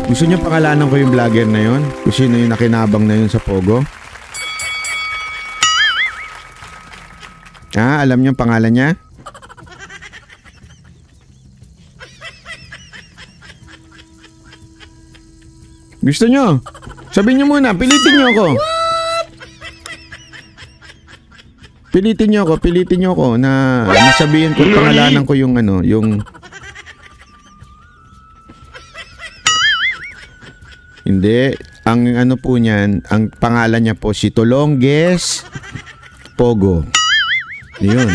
Gusto niyo pangalanan ko yung vlogger na yun? Kung sino yung nakinabang na yun sa Pogo? Alam niyo ang pangalan niya? Gusto niyo? Sabihin niyo muna, pilitin niyo ako. Pilitin niyo ako na sabihin ko, pangalanan ko yung Hindi, ang po niyan, ang pangalan niya po si Tolonges Pogo. Yun.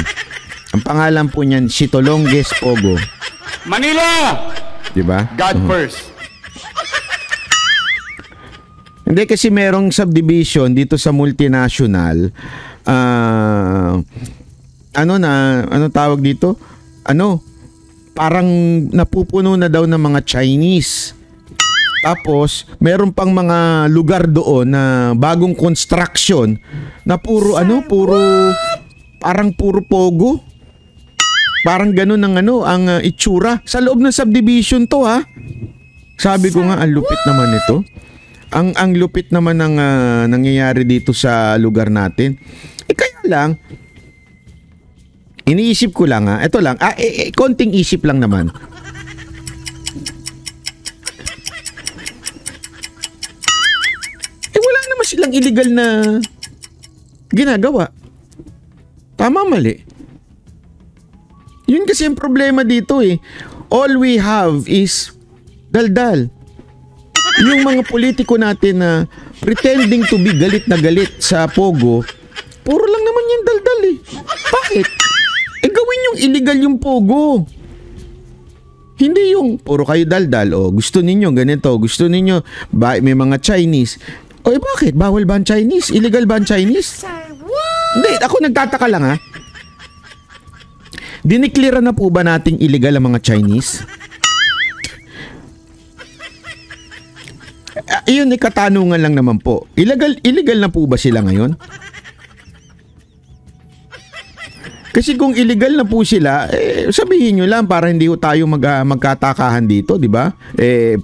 Ang pangalan po niyan si Tolonges Pogo. Manila! Diba? God first. Hindi kasi merong subdivision dito sa multinational. Ano tawag dito? Parang napupuno na daw ng mga Chinese. Tapos, meron pang mga lugar doon na bagong construction na puro parang puro Pogo. Parang ganun ang itsura. Sa loob ng subdivision to, ha? Sabi ko nga, ang lupit naman ito. Ang lupit naman ng nangyayari dito sa lugar natin. Kaya lang, iniisip ko lang ito lang, konting isip lang naman. Wala naman silang illegal na ginagawa. Tama, mali. Yun kasi ang problema dito eh. All we have is daldal. Yung mga politiko natin na pretending to be galit na galit sa Pogo, puro lang naman yan daldal eh. Bakit? Gawin yung illegal yung Pogo. Hindi yung puro kayo daldal. Gusto ninyo ganito, gusto ninyo may mga Chinese. Bakit? Bawal ba ang Chinese? Illegal ba ang Chinese? Hindi, ako nagtataka lang Diniklara na po ba nating illegal ang mga Chinese? Iyon katanungan lang naman po. Illegal na po ba sila ngayon? Kasi kung illegal na po sila, sabihin nyo lang para hindi tayo magkatakahan dito, di ba?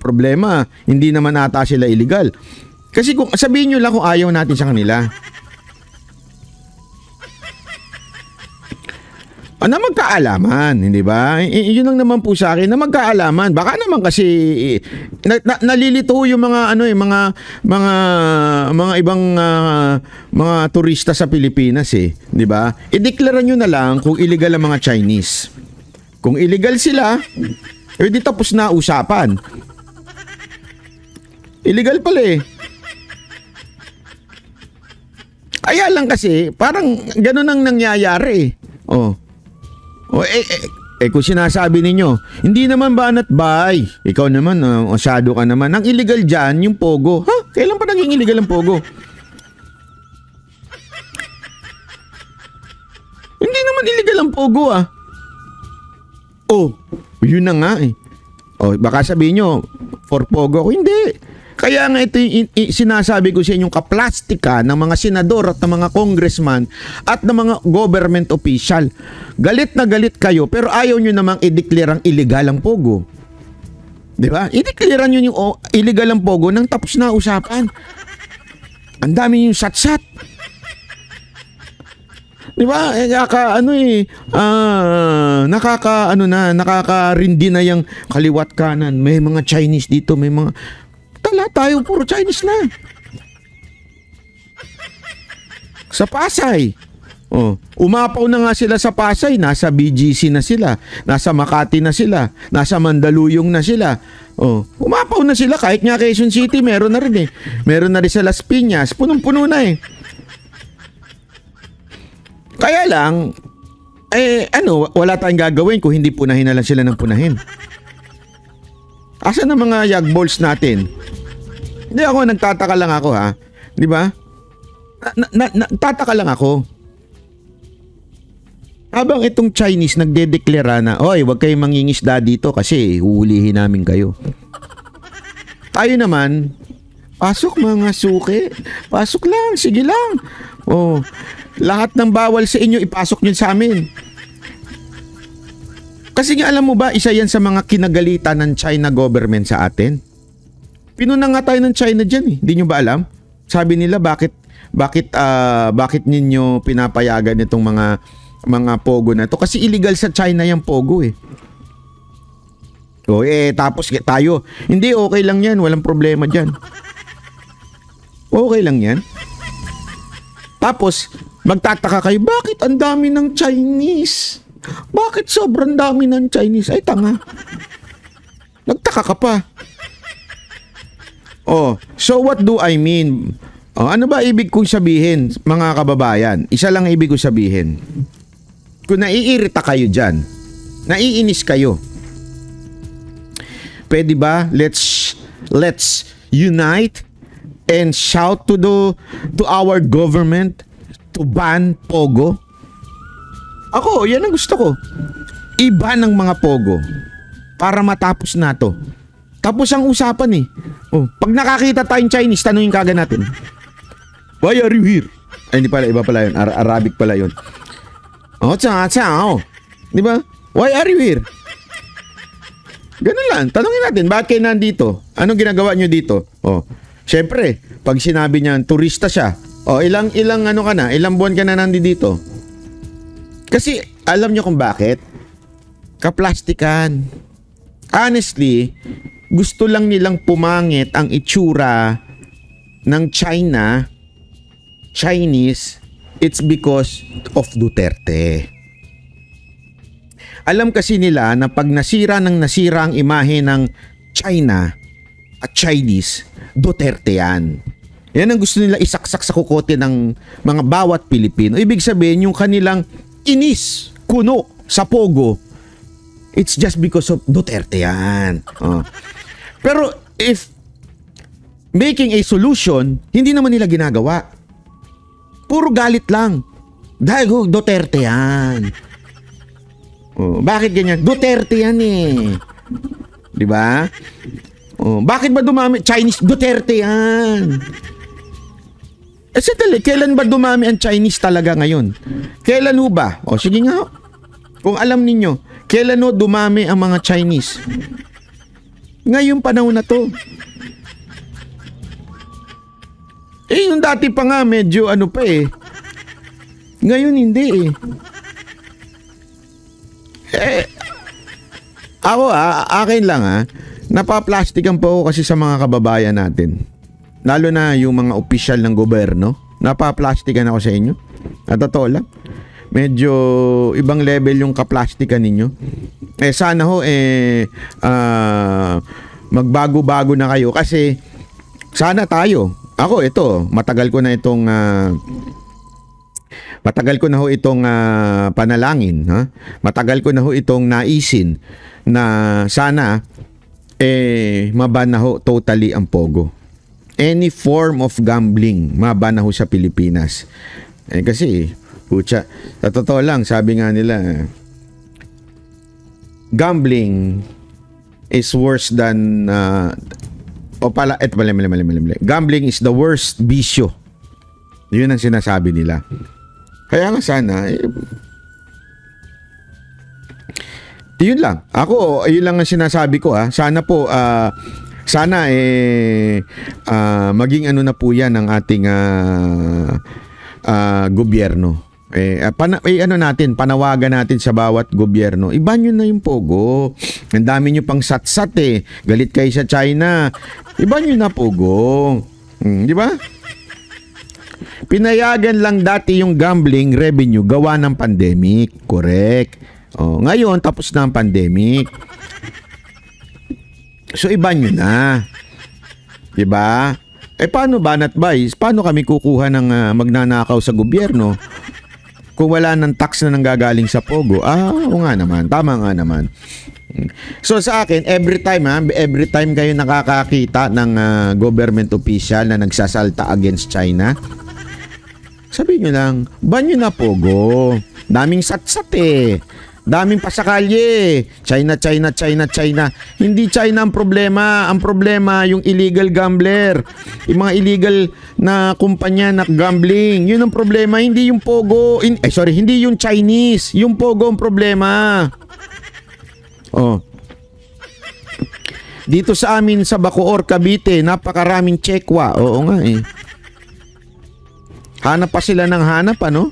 Problema, hindi naman ata sila illegal. Kasi kung sabihin nyo lang kung ayaw natin sa kanila. Na magkaalaman, hindi ba? Yun lang naman po sa akin, na magkaalaman. Baka naman kasi nalilito yung mga mga ibang mga turista sa Pilipinas di ba? Ideklara nyo na lang kung illegal ang mga Chinese. Kung illegal sila, di tapos na usapan. Illegal pala Kaya lang kasi, parang ganun ang nangyayari kung sinasabi ninyo, hindi naman banat bay. Ikaw naman, masyado ka naman. Ang illegal dyan, yung Pogo. Kailan pa naging illegal ang Pogo? Hindi naman illegal ang Pogo yun na nga baka sabihin nyo, for Pogo ako. Hindi. Kaya nga ito yung sinasabi ko sa inyong kaplastika ng mga senador at ng mga congressman at ng mga government official. Galit na galit kayo pero ayaw nyo namang ideklarang illegal ang Pogo. Di ba? Ideklara nyo yung illegal ang Pogo nang tapos na usapan. Ang dami yung sat-sat. Di ba? Nakakarindi na yung kaliwat kanan. May mga Chinese dito, may mga tayo puro Chinese na. Sa Pasay. Umapaw na nga sila sa Pasay. Nasa BGC na sila. Nasa Makati na sila. Nasa Mandaluyong na sila. Umapaw na sila. Kahit nga Quezon City, meron na rin Meron na rin sa Las Piñas. Punong-puno na Kaya lang, wala tayong gagawin kung hindi punahin na lang sila ng punahin. Asan ang mga yagballs natin? Hindi ako, nagtataka lang ako Di ba? Nagtataka lang ako. Habang itong Chinese nagdedeklara na, wag kayong mangingisda dito kasi huhulihin namin kayo. Tayo naman, pasok mga suki. Pasok lang, sige lang. Lahat ng bawal sa inyo, ipasok nyo sa amin. Kasi nga alam mo ba, isa yan sa mga kinagalitan ng China government sa atin. Pinuna nga tayo ng China dyan eh. Hindi nyo ba alam? Sabi nila bakit ninyo pinapayagan itong mga pogo na to? Kasi illegal sa China yung pogo eh. Tapos tayo, hindi, okay lang yan. Walang problema dyan. Okay lang yan. Tapos, magtataka kayo, bakit ang dami ng Chinese? Bakit sobrang dami ng Chinese? Ay, tanga. Nagtaka ka pa. So what do I mean? Ano ba ibig kong sabihin, mga kababayan? Isa lang ibig kong sabihin. Kung naiirita kayo dyan, naiinis kayo, pwede ba let's unite and shout to our government to ban pogo? Ako, yan ang gusto ko. Iba ng mga pogo para matapos na to. Tapos ang usapan eh. Pag nakakita tayong Chinese, tanungin kagad natin. Why are you here? Ay, hindi pala, iba pala yun. Arabic pala yun. Di ba? Why are you here? Ganun lang. Tanungin natin, bakit kayo nandito? Anong ginagawa nyo dito? Syempre, pag sinabi niya, turista siya. Ilang buwan ka na nandito? Kasi, alam nyo kung bakit? Kaplastikan. Honestly, gusto lang nilang pumangit ang itsura ng Chinese. It's because of Duterte. Alam kasi nila na pag nasira ang imahe ng China at Chinese, Duterte yan. Yan ang gusto nila isaksak sa kukote ng mga bawat Pilipino. Ibig sabihin, yung kanilang inis, kuno sa pogo, it's just because of Duterte yan. Pero if making a solution, hindi naman nila ginagawa. Puro galit lang. Dahil Duterte yan. Bakit ganyan? Duterte yan eh. Di ba? Bakit ba dumami? Chinese, Duterte yan. Sandali, kailan ba dumami ang Chinese talaga ngayon? Kailan ho ba? Sige nga. Kung alam ninyo, kailan ho dumami ang mga Chinese? Ngayong panahon na to. Yung dati pa nga medyo pa eh. Ngayon hindi eh. Ako akin lang napaplastikan po ako kasi sa mga kababayan natin. Lalo na yung mga opisyal ng gobyerno. Napaplastikan ako sa inyo. At totoo lang. Medyo ibang level yung kaplastikan ninyo. Sana ho magbago-bago na kayo kasi sana tayo. Ako ito, matagal ko na ho itong panalangin, ha? Matagal ko na ho itong naisin na sana maban na ho totally ang pogo. Any form of gambling maban na ho sa Pilipinas. Kasi pucha, sa totoo lang, sabi nga nila, gambling is worse than mali. Gambling is the worst bisyo. Yun ang sinasabi nila. Kaya nga sana yun lang. Ako, yun lang ang sinasabi ko Sana po maging ano na po yan ang ating gobyerno. Panawagan natin sa bawat gobyerno. Iba nyo na yung pogo. Ang dami nyo pang satsat Galit kayo sa China. Iba nyo na pogo. Di ba? Pinayagan lang dati yung gambling revenue gawa ng pandemic. Correct. Ngayon, tapos na ang pandemic. So, iba nyo na. Diba? Paano ba, Natbay? Paano kami kukuha ng magnanakaw sa gobyerno kung wala ng tax na nanggagaling sa pogo? Oo nga naman. Tama nga naman. So, sa akin, every time kayo nakakakita ng government official na nagsasalta against China, sabihin nyo lang, ban nyo na pogo. Daming satsat Daming pasakalye. China. Hindi China ang problema. Ang problema, yung illegal gambler. Yung mga illegal na kumpanya na gambling. Yun ang problema. Hindi yung pogo. Hindi yung Chinese. Yung pogo ang problema. Dito sa amin sa Bacoor, Cavite, napakaraming tsekwa. Oo nga eh. Hanap pa sila ng hanap, ano?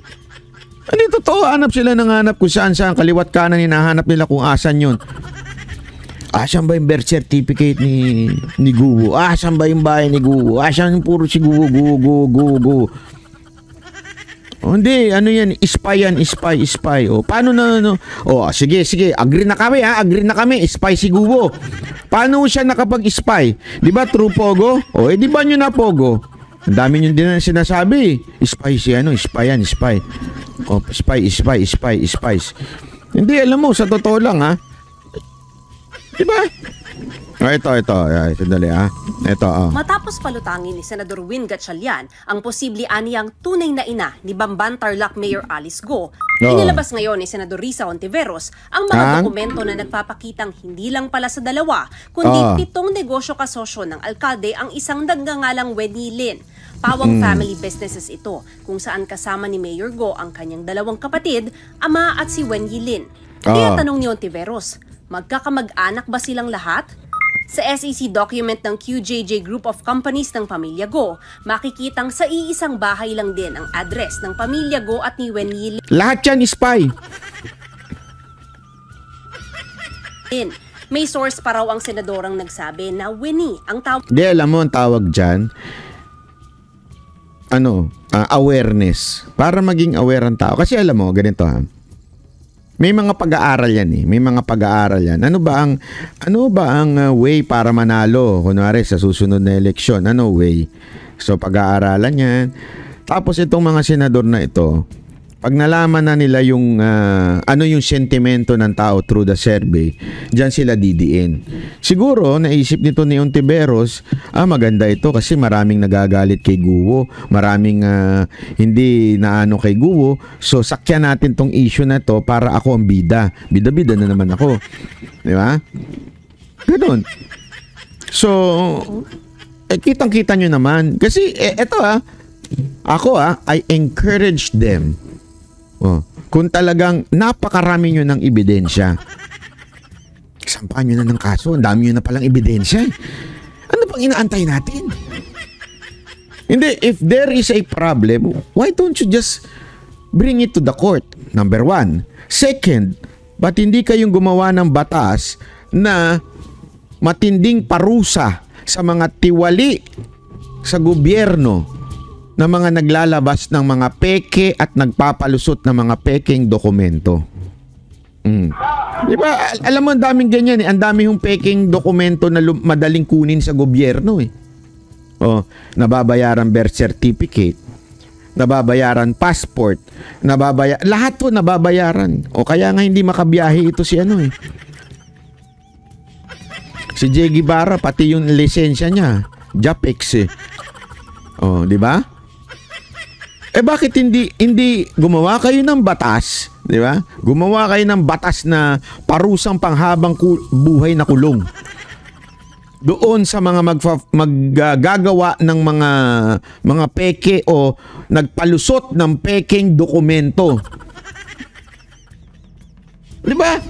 Ano totoo, hanap sila ng hanap kung saan kaliwat kanan hinahanap nila kung asan yun. Asan ba yung birth certificate ni Gugu? Asan ba yung bahay ni Gugu? Asan yung puro si Gugu? Oh, hindi, ano yan? Spy yan, spy. O, paano na, ano? O, sige, agree na kami, ha? Agree na kami, spy si Gugu. Paano siya nakapag-spy? Di ba, true Pogo? O, di ba nyo na Pogo? Ang dami nyo din na sinasabi. Spy si ano, spy yan, spy. O, spy. Hindi, alam mo, sa totoo lang, ha? Di ba? Oh, ito. Ay, sandali, ha? Ito, oh. Matapos palutangin ni Senador Win Gatchalian ang posible aniyang tunay na ina ni Bamban Tarlac Mayor Alice Go, inilabas ngayon ni Senador Risa Hontiveros ang mga dokumento na nagpapakitang hindi lang pala sa dalawa, kundi 7 negosyo kasosyo ng alkalde ang isang nagngangalang Wenny Lin. Pawang family businesses ito, kung saan kasama ni Mayor Go ang kanyang 2 kapatid, ama at si Wenny Lin. Kaya tanong ni Hontiveros, magkakamag-anak ba silang lahat? Sa SEC document ng QJJ Group of Companies ng Pamilya Go, makikitang sa iisang bahay lang din ang address ng Pamilya Go at ni Wenny Lahat yan spy. Lin. May source pa raw ang senadorang nagsabi na Winnie ang tawag. Di, alam mo ang tawag dyan? Awareness. Para maging aware ang tao. Kasi alam mo, ganito ha. May mga pag-aaral yan eh. May mga pag-aaral yan. Ano ba ang way para manalo? Kunwari sa susunod na eleksyon, ano way? So pag-aaralan yan. Tapos itong mga senador na ito, pag nalaman na nila yung ano yung sentimento ng tao through the survey, diyan sila didiin. Siguro naisip nito ni Hontiveros, maganda ito kasi maraming nagagalit kay Guo, maraming hindi naano kay Guo, so sakyan natin tong issue na to para ako ang bida. Bida-bida na naman ako. Di ba? Ganun. So, kitang-kita nyo naman. Kasi, eto ako I encourage them. Kung talagang napakarami nyo ng ebidensya, sampahan nyo na ng kaso, ang dami nyo na palang ebidensya. Ano pang inaantay natin? Hindi, if there is a problem, why don't you just bring it to the court? Number 1. Second, ba't hindi kayong gumawa ng batas na matinding parusa sa mga tiwali sa gobyerno na mga naglalabas ng mga peke at nagpapalusot ng mga pekeng dokumento. Di ba? Alam mo, ang daming ganyan eh. Ang daming yung pekeng dokumento na madaling kunin sa gobyerno eh. Nababayaran birth certificate, nababayaran passport, lahat po nababayaran. O kaya nga hindi makabiyahe ito si ano eh. Si Jay Guevara, pati yung lisensya niya, JAPEX eh. Di ba? Bakit hindi gumawa kayo ng batas, di ba? Gumawa kayo ng batas na parusang panghabang buhay na kulong. Doon sa mga maggagawa ng mga peke o nagpalusot ng pekeng dokumento. Di ba?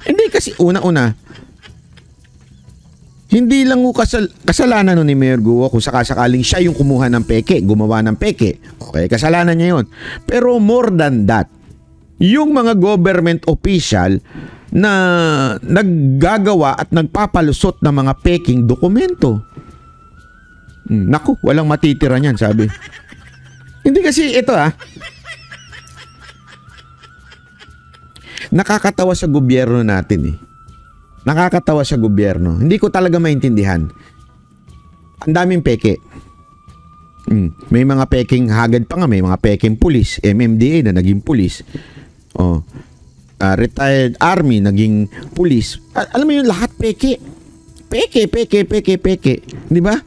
Hindi kasi una-una, hindi lang kasalanan ni Mayor Guo kung sakasakaling siya yung kumuha ng peke, gumawa ng peke. Okay, kasalanan niya yun. Pero more than that, yung mga government official na naggagawa at nagpapalusot ng mga peking dokumento. Naku, walang matitira niyan, sabi. Hindi kasi ito nakakatawa sa gobyerno natin eh. Nakakatawa sa gobyerno. Hindi ko talaga maintindihan. Ang daming peke. May mga peking hagad pa nga. May mga peking pulis. MMDA na naging pulis. Retired army naging pulis. Alam mo yun, lahat peke. Peke. Di ba?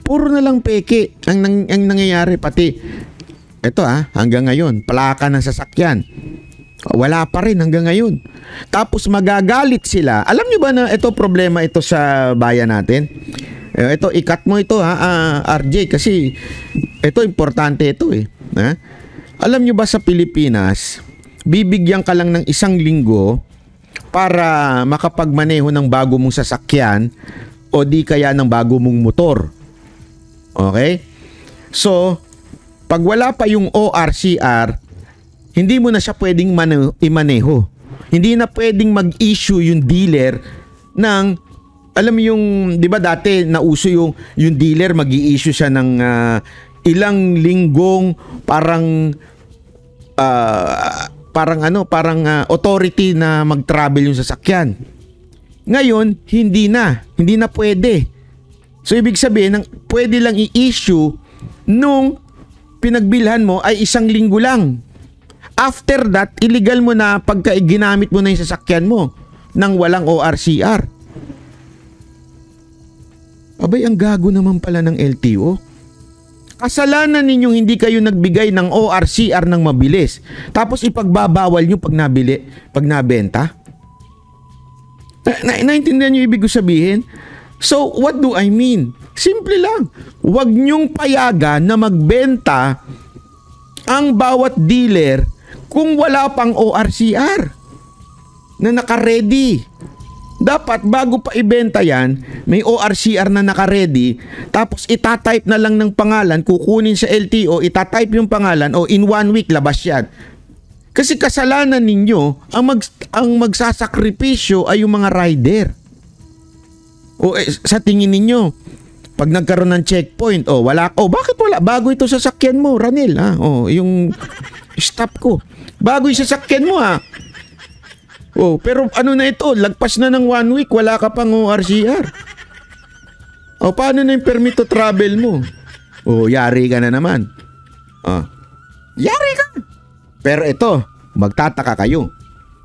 Puro na lang peke ang nangyayari. Pati, ito hanggang ngayon, plaka ng sasakyan. Wala pa rin hanggang ngayon. Tapos magagalit sila. Alam niyo ba na ito problema ito sa bayan natin? Ito, ikat mo ito RJ, kasi ito importante ito eh. Alam niyo ba sa Pilipinas, bibigyan ka lang ng 1 linggo para makapagmaneho ng bago mong sasakyan o di kaya ng bago mong motor. Okay? So, pag wala pa yung ORCR, hindi mo na siya pwedeng imaneho. Hindi na pwedeng mag-issue yung dealer ng, alam mo yung, di ba dati nauso yung dealer mag-i-issue siya ng ilang linggong parang authority na mag-travel yung sasakyan. Ngayon, hindi na pwede. So ibig sabihin, pwede lang i-issue nung pinagbilhan mo ay 1 linggo lang. After that, illegal mo na pagka ginamit mo na yung sasakyan mo nang walang ORCR. Abay, ang gago naman pala ng LTO. Kasalanan ninyong hindi kayo nagbigay ng ORCR ng mabilis. Tapos ipagbabawal nyo pag nabenta. Naintindihan nyo ibig ko sabihin? So, what do I mean? Simple lang. Huwag nyong payagan na magbenta ang bawat dealer kung wala pang ORCR na naka-ready. Dapat bago pa ibenta yan, may ORCR na naka-ready, tapos itatype na lang ng pangalan, kukunin sa LTO, itatype yung pangalan, o in 1 week labas yan. Kasi kasalanan ninyo, ang magsasakripisyo ay yung mga rider. O sa tingin ninyo, pag nagkaroon ng checkpoint, bakit wala? Bago ito sasakyan mo, Ranil, ha? Yung stop ko. Bago yung sasakyan mo, ha? Pero ano na ito? Lagpas na ng 1 week, wala ka pang ORCR. Paano na yung permit to travel mo? Yari ka na naman. Yari ka. Pero ito, magtataka kayo.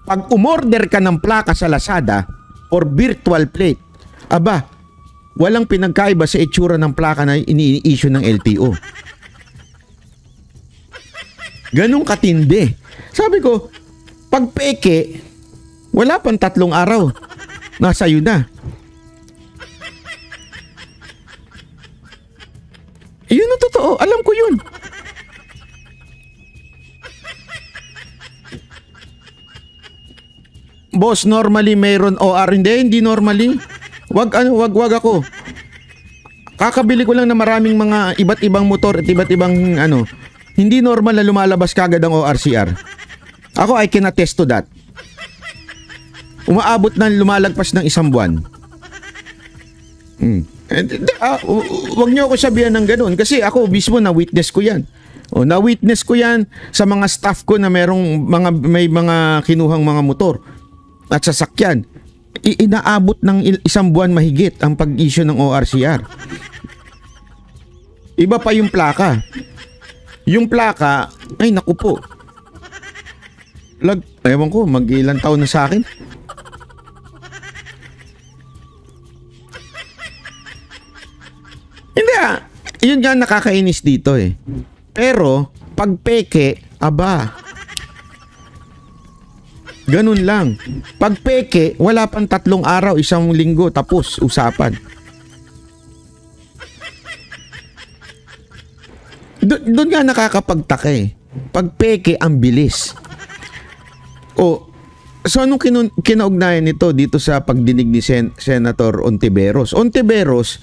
Pag umorder ka ng plaka sa Lazada or virtual plate, walang pinagkaiba sa itsura ng plaka na ini-issue ng LTO. Ganun katindi. Sabi ko, pag peke, wala pang 3 araw. Nasa iyo na. Yun ang totoo. Alam ko yun. Boss, normally mayroon OR. Hindi normally. Wag ako. Kakabili ko lang na maraming mga iba't ibang motor at iba't ibang Hindi normal na lumalabas kagad ang ORCR. Ako, I can attest to that. Umaabot na lumalagpas ng 1 buwan. Wag niyo ako sabihan ng ganun kasi ako mismo na-witness ko yan. Na-witness ko yan sa mga staff ko na may mga kinuhang mga motor at sasakyan. Inaabot ng 1 buwan mahigit ang pag-issue ng ORCR. Iba pa yung plaka. Yung plaka, ay naku po. Ewan ko, mag-ilang taon na sa akin. Hindi yun nga nakakainis dito eh. Pero, pag peke, ganun lang. Pag peke, wala pang 3 araw, 1 linggo, tapos usapan. Doon nga nakakapagtaka eh. Pag peke, ang bilis. So anong kinaugnayan nito dito sa pagdinig ni Senator Ontiveros? Ontiveros,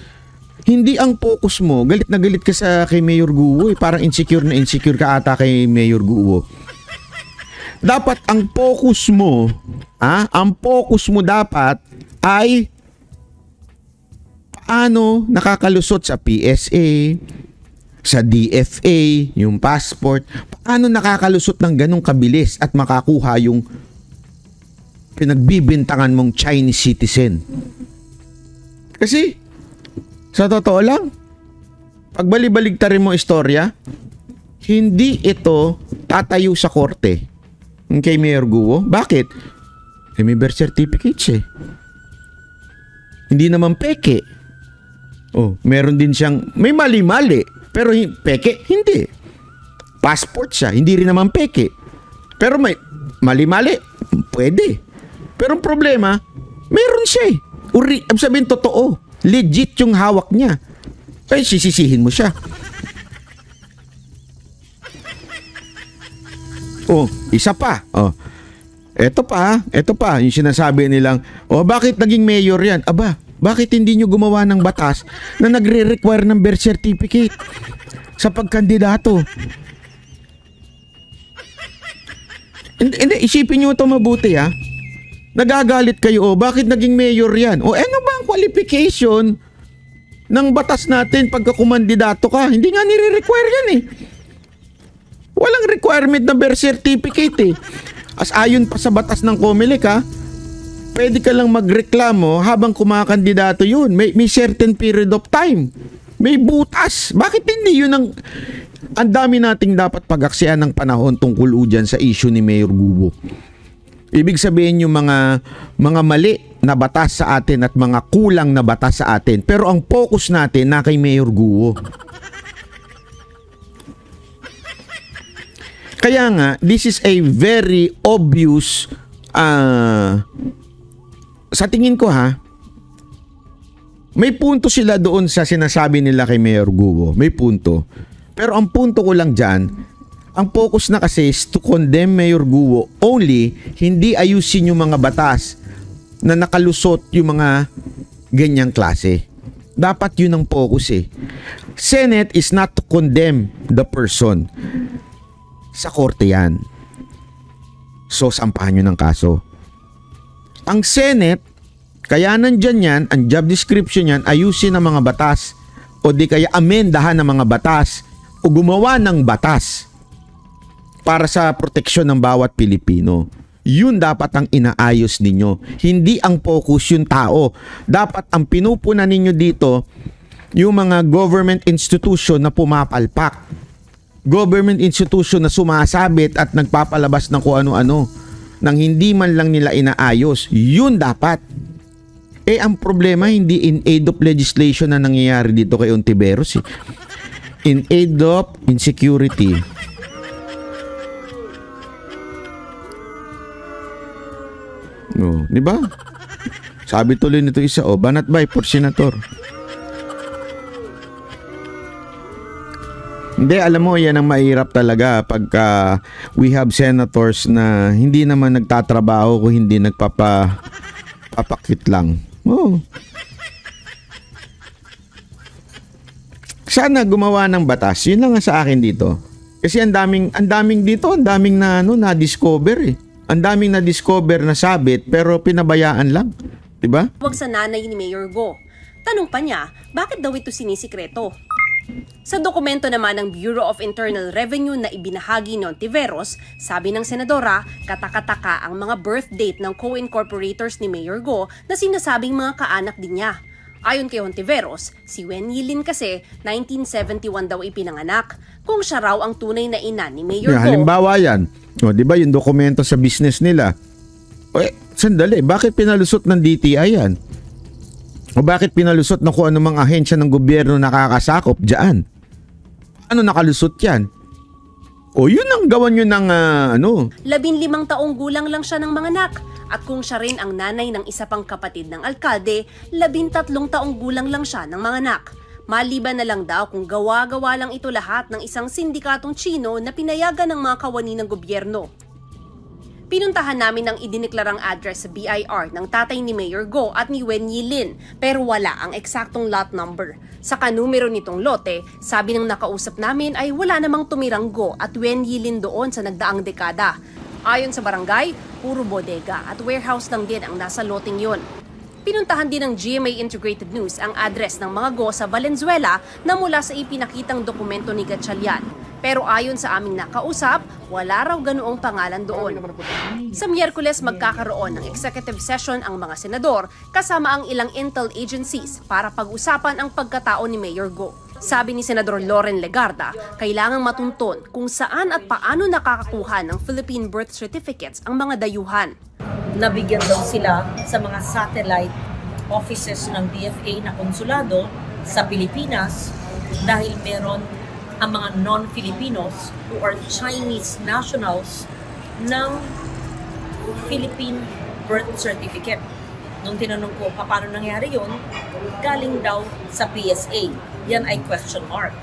hindi ang focus mo, galit na galit ka kay Mayor Guo eh. Parang insecure na insecure ka ata kay Mayor Guo. Dapat ang focus mo, dapat ay paano nakakalusot sa PSA, sa DFA, yung passport, paano nakakalusot ng ganong kabilis at makakuha yung pinagbibintangan mong Chinese citizen. Kasi sa totoo lang, pag balibaligtarin mo istorya, hindi ito tatayo sa korte kay Mayor Guo. Bakit? May birth certificates eh. Hindi naman peke. Meron din siyang, may mali-mali, pero peke, hindi. Passport siya, hindi rin naman peke. Pero may mali-mali, pwede. Pero ang problema, meron siya eh. Sabihin totoo. Legit yung hawak niya. Ay, sisisihin mo siya. Isa pa. Ito pa, yung sinasabi nilang, bakit naging mayor yan? Aba, bakit hindi nyo gumawa ng batas na nagre-require ng birth certificate sa pagkandidato? Hindi, isipin nyo ito mabuti ha. Nagagalit kayo, bakit naging mayor yan? Ano ba ang qualification ng batas natin pagka kumandidato ka? Hindi nga nire-require yan eh. Walang requirement na birth certificate eh. As ayon pa sa batas ng COMELEC ha, pwede ka lang magreklamo habang kumakandidato yun. May certain period of time. May butas. Bakit hindi yun ang dami nating dapat pag-aksaya ng panahon tungkol dyan sa issue ni Mayor Guo. Ibig sabihin yung mga mali na batas sa atin at mga kulang na batas sa atin. Pero ang focus natin na kay Mayor Guo. Kaya nga, this is a very obvious, sa tingin ko ha, may punto sila doon sa sinasabi nila kay Mayor Guo. May punto. Pero ang punto ko lang dyan, ang focus na kasi is to condemn Mayor Guo only, hindi ayusin yung mga batas na nakalusot yung mga ganyang klase. Dapat yun ang focus eh. Senate is not to condemn the person. Sa korte yan. So, sampahan nyo ng kaso. Ang Senate, kaya nandyan yan, ang job description yan, ayusin ang mga batas o di kaya amendahan ng mga batas o gumawa ng batas para sa proteksyon ng bawat Pilipino. Yun dapat ang inaayos ninyo. Hindi ang focus yung tao. Dapat ang pinupunan ninyo dito yung mga government institution na pumapalpak. Government institution na sumasabit at nagpapalabas ng kung ano-ano nang hindi man lang nila inaayos. Yun dapat. Ang problema hindi in aid of legislation na nangyayari dito kay Ontiveros. In aid of insecurity. No, di ba? Sabi tuloy nito isa, banat by for senator. Hindi, alam mo, yan ang mahirap talaga pagka we have senators na hindi naman nagtatrabaho kung hindi nagpapakit lang. Sana gumawa ng batas. Yun lang sa akin dito. Kasi ang daming dito, ang daming na-discover eh. Ang daming na-discover na sabit pero pinabayaan lang. Diba? Huwag sa nanay ni Mayor Guo. Tanong pa niya, bakit daw ito sinisikreto? Sa dokumento naman ng Bureau of Internal Revenue na ibinahagi ni Ontiveros, sabi ng senadora, katakataka ang mga birth date ng co-incorporators ni Mayor Guo na sinasabing mga kaanak din niya. Ayon kay Ontiveros, si Wen Yilin kasi 1971 daw ipinanganak, kung siya raw ang tunay na ina ni Mayor Guo. Halimbawa yan, di ba yung dokumento sa business nila? Sandali, bakit pinalusot ng DTI yan? O bakit pinalusot na kung anumang ahensya ng gobyerno nakakasakop dyan? Ano nakalusot yan? Yun ang gawan nyo ng 15 taong gulang lang siya ng manganak. At kung siya rin ang nanay ng isa pang kapatid ng alkalde, 13 taong gulang lang siya ng manganak. Maliban na lang daw kung gawa-gawa lang ito lahat ng isang sindikatong Chino na pinayagan ng mga kawani ng gobyerno. Pinuntahan namin ang idineklarang address sa BIR ng tatay ni Mayor Guo at ni Wen Yilin pero wala ang eksaktong lot number. Sa kanumero nitong lote, sabi ng nakausap namin ay wala namang tumirang Guo at Wen Yilin doon sa nagdaang dekada. Ayon sa barangay, puro bodega at warehouse lang din ang nasa loteng yon. Pinuntahan din ng GMA Integrated News ang address ng mga Guo sa Valenzuela na mula sa ipinakitang dokumento ni Gatchalian. Pero ayon sa aming nakausap, wala raw ganoong pangalan doon. Sa Miyerkules magkakaroon ng executive session ang mga senador kasama ang ilang intel agencies para pag-usapan ang pagkatao ni Mayor Guo. Sabi ni Senador Loren Legarda, kailangang matunton kung saan at paano nakakakuha ng Philippine birth certificates ang mga dayuhan. Nabigyan daw sila sa mga satellite offices ng DFA na konsulado sa Pilipinas dahil meron ang mga non-Filipinos who are Chinese nationals ng Philippine birth certificate. Nung tinanong ko, paano nangyari yun? Galing daw sa PSA. Yan ay question mark.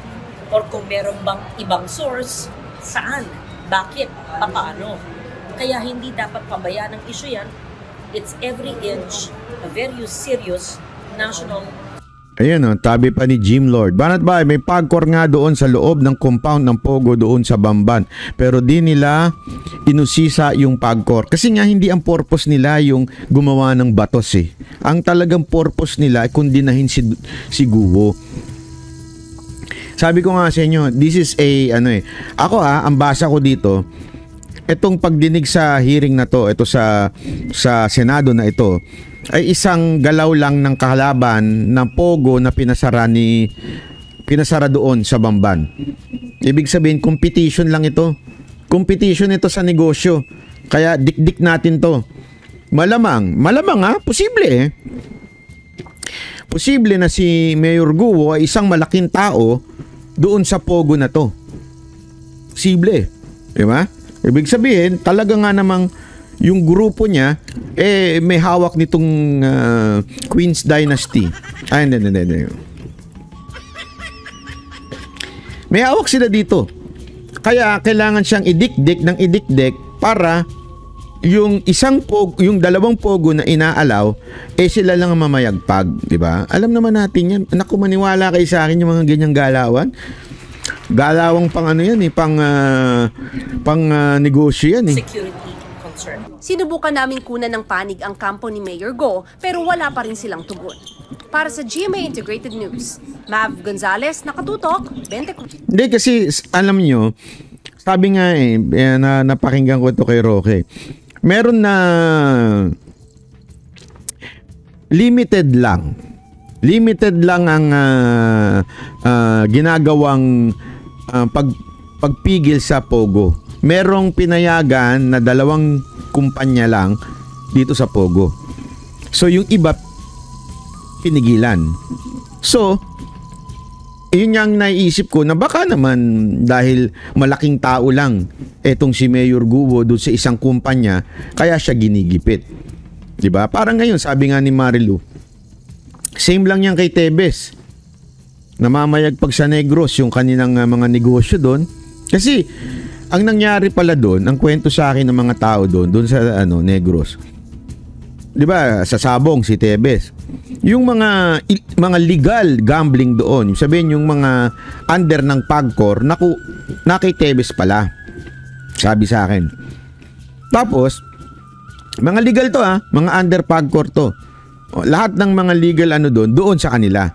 Or kung meron bang ibang source, saan? Bakit? Paano? Kaya hindi dapat pabayaan ng issue yan. It's every inch a very serious national. Ayan o, tabi pa ni Jim Lord. Banat ba, may pagkor nga doon sa loob ng compound ng Pogo doon sa Bamban. Pero di nila inusisa yung pagkor. Kasi nga hindi ang purpose nila yung gumawa ng batos eh. Ang talagang purpose nila ay kundinahin si Guo. Sabi ko nga sa inyo, this is a ako ang basa ko dito, itong pagdinig sa hearing na to, ito sa Senado na ito, ay isang galaw lang ng kalaban ng Pogo na pinasara doon sa Bamban. Ibig sabihin, competition lang ito. Competition ito sa negosyo. Kaya dikdik natin to. Malamang posible eh. Posible na si Mayor Guo ay isang malaking tao doon sa Pogo na to. Posible. Diba? Ibig sabihin, talaga nga namang yung grupo niya, may hawak nitong Queen's Dynasty. Ay, hindi. May hawak sila dito. Kaya kailangan siyang idikdik para yung yung dalawang Pogo na inaalaw, sila lang ang mamayagpag, di ba? Alam naman natin yan. Naku, maniwala kayo sa akin yung mga ganyang galawan. Galawang pang yan eh, pang negosyo yan eh. Security concern. Sinubukan naming kunan ng panig ang kampo ni Mayor Go pero wala pa rin silang tugon. Para sa GMA Integrated News, Mav Gonzalez, nakatutok, 24. Hindi kasi alam nyo, sabi nga na napakinggan ko ito kay Roque. Meron na limited lang ang ginagawang pagpigil sa Pogo. Merong pinayagan na 2 kumpanya lang dito sa Pogo. So yung iba pinigilan. So yun yung naiisip ko na baka naman dahil malaking tao lang etong si Mayor Guo doon sa isang kumpanya kaya siya ginigipit. 'Di ba? Parang ngayon sabi nga ni Marilu, same lang yan kay Tebes. Namamayagpag sa Negros yung kanilang mga negosyo doon. Kasi ang nangyari pala doon, ang kwento sa akin ng mga tao doon sa Negros. 'Di ba? Sa Sabong si Tebes. Yung mga legal gambling doon, sabihin yung mga under ng Pagcor, na kay Tebes pala. Sabi sa akin. Tapos mga legal to mga under Pagcor to. Lahat ng mga legal doon sa kanila.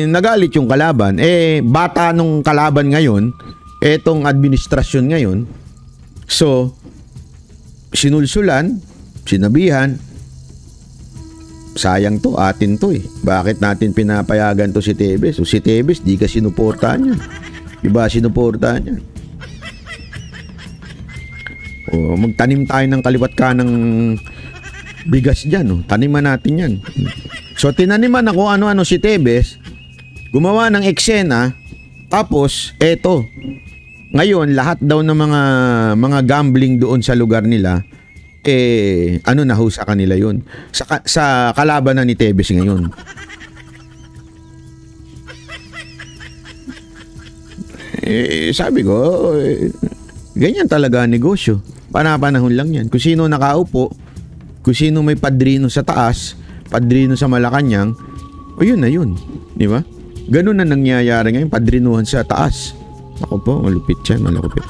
Nagalit yung kalaban. Bata nung kalaban ngayon, etong administrasyon ngayon. So, sinulsulan, sinabihan, sayang to, atin to eh. Bakit natin pinapayagan to si Tebes? O si Tebes, di ka sinuportahan yan. Iba sinuportahan yan. O, magtanim tayo ng kaliwat ka ng bigas dyan. O. Taniman natin yan. So, tinaniman na kung ano-ano si Tebes, gumawa ng eksena, tapos, eto, ngayon, lahat daw ng mga gambling doon sa lugar nila, nahusa kanila yun. Sa kalaban na ni Tebes ngayon. Sabi ko, ganyan talaga ang negosyo. Panapanahon lang yan. Kung sino nakaupo, kung sino may padrino sa taas, padrino sa Malacanang, yun na yun. Di ba? Ganun na nangyayari ngayon, padrinuhan sa taas. Ako po, malupit yan, malupit.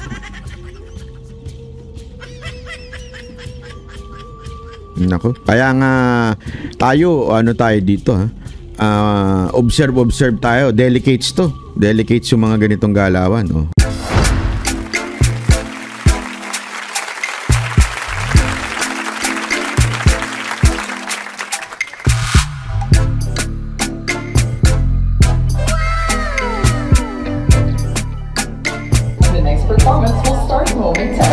Nako. Kaya nga tayo dito observe tayo. Delicates to. Delicates yung mga ganitong galawan. The next performance will start momentarily.